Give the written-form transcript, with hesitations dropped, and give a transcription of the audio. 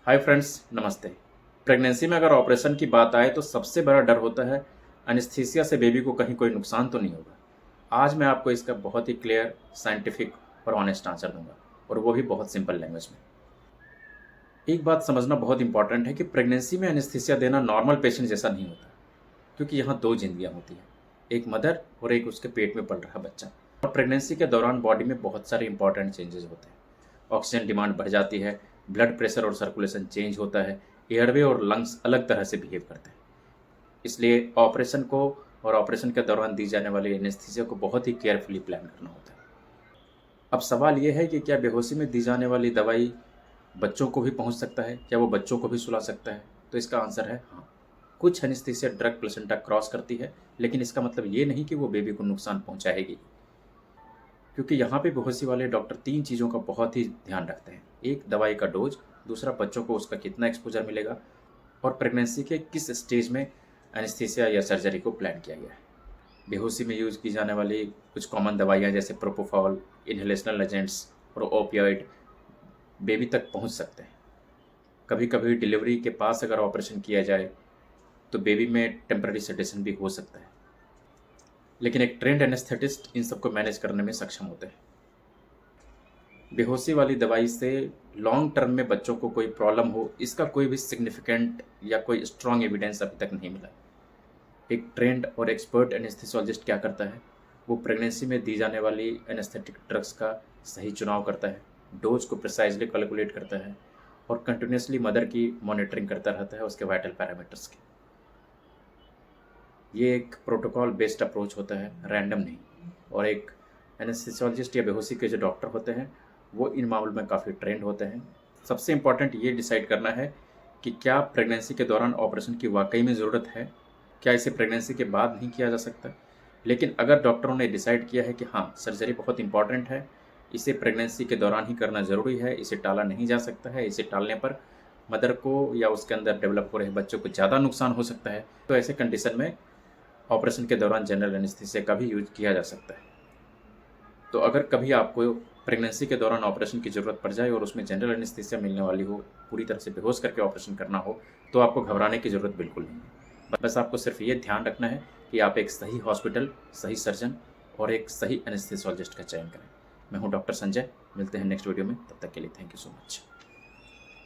Hi friends, नमस्ते। Pregnancy में अगर ऑपरेशन की बात आए तो सबसे बड़ा डर होता है एनेस्थीसिया से बेबी को कहीं कोई नुकसान तो नहीं होगा। आज मैं आपको इसका बहुत ही क्लियर, साइंटिफिक और ऑनेस्ट आंसर दूंगा, और वो भी बहुत सिंपल लैंग्वेज में। एक बात समझना बहुत इंपॉर्टेंट है कि प्रेगनेंसी में एनेस्थीसिया देना नॉर्मल पेशेंट जैसा नहीं होता, क्योंकि यहाँ दो जिंदगियाँ होती हैं, एक मदर और एक उसके पेट में पल रहा बच्चा। और प्रेगनेंसी के दौरान बॉडी में बहुत सारे इंपॉर्टेंट चेंजेस होते हैं। ऑक्सीजन डिमांड बढ़ जाती है, ब्लड प्रेशर और सर्कुलेशन चेंज होता है, एयरवे और लंग्स अलग तरह से बिहेव करते हैं। इसलिए ऑपरेशन को और ऑपरेशन के दौरान दी जाने वाली एनेस्थीसिया को बहुत ही केयरफुली प्लान करना होता है। अब सवाल ये है कि क्या बेहोशी में दी जाने वाली दवाई बच्चों को भी पहुंच सकता है, क्या वो बच्चों को भी सुला सकता है? तो इसका आंसर है हाँ। कुछ एनेस्थीसिया ड्रग प्लेसेंटा क्रॉस करती है, लेकिन इसका मतलब ये नहीं कि वो बेबी को नुकसान पहुंचाएगी, क्योंकि यहाँ पे बेहोशी वाले डॉक्टर तीन चीज़ों का बहुत ही ध्यान रखते हैं। एक, दवाई का डोज। दूसरा, बच्चों को उसका कितना एक्सपोजर मिलेगा। और प्रेगनेंसी के किस स्टेज में एनेस्थीसिया या सर्जरी को प्लान किया गया है। बेहोशी में यूज़ की जाने वाली कुछ कॉमन दवाइयाँ जैसे प्रोपोफॉल, इन्हेलेशनल एजेंट्स और ओपियोइड बेबी तक पहुँच सकते हैं। कभी कभी डिलीवरी के पास अगर ऑपरेशन किया जाए तो बेबी में टेम्पररी सेडेशन भी हो सकता है, लेकिन एक ट्रेंड एनेस्थेटिस्ट इन सबको मैनेज करने में सक्षम होते हैं। बेहोशी वाली दवाई से लॉन्ग टर्म में बच्चों को कोई प्रॉब्लम हो, इसका कोई भी सिग्निफिकेंट या कोई स्ट्रॉन्ग एविडेंस अभी तक नहीं मिला। एक ट्रेंड और एक्सपर्ट एनेस्थेसियोलॉजिस्ट क्या करता है, वो प्रेगनेंसी में दी जाने वाली एनेस्थेटिक ड्रग्स का सही चुनाव करता है, डोज को प्रिसाइजली कैलकुलेट करता है और कंटिन्यूसली मदर की मॉनिटरिंग करता रहता है उसके वाइटल पैरामीटर्स की। ये एक प्रोटोकॉल बेस्ड अप्रोच होता है, रैंडम नहीं। और एक एनेस्थेसियोलॉजिस्ट या बेहोशी के जो डॉक्टर होते हैं वो इन मामलों में काफ़ी ट्रेंड होते हैं। सबसे इम्पॉर्टेंट ये डिसाइड करना है कि क्या प्रेगनेंसी के दौरान ऑपरेशन की वाकई में ज़रूरत है, क्या इसे प्रेगनेंसी के बाद नहीं किया जा सकता। लेकिन अगर डॉक्टरों ने डिसाइड किया है कि हाँ, सर्जरी बहुत इंपॉर्टेंट है, इसे प्रेगनेंसी के दौरान ही करना ज़रूरी है, इसे टाला नहीं जा सकता है, इसे टालने पर मदर को या उसके अंदर डेवलप हो रहे बच्चों को ज़्यादा नुकसान हो सकता है, तो ऐसे कंडीशन में ऑपरेशन के दौरान जनरल एनेस्थीसिया का भी यूज किया जा सकता है। तो अगर कभी आपको प्रेगनेंसी के दौरान ऑपरेशन की ज़रूरत पड़ जाए और उसमें जनरल एनेस्थीसिया मिलने वाली हो, पूरी तरह से बेहोश करके ऑपरेशन करना हो, तो आपको घबराने की ज़रूरत बिल्कुल नहीं है। बस आपको सिर्फ ये ध्यान रखना है कि आप एक सही हॉस्पिटल, सही सर्जन और एक सही एनेस्थेसियोलॉजिस्ट का चयन करें। मैं हूँ डॉक्टर संजय। मिलते हैं नेक्स्ट वीडियो में, तब तक के लिए थैंक यू सो मच।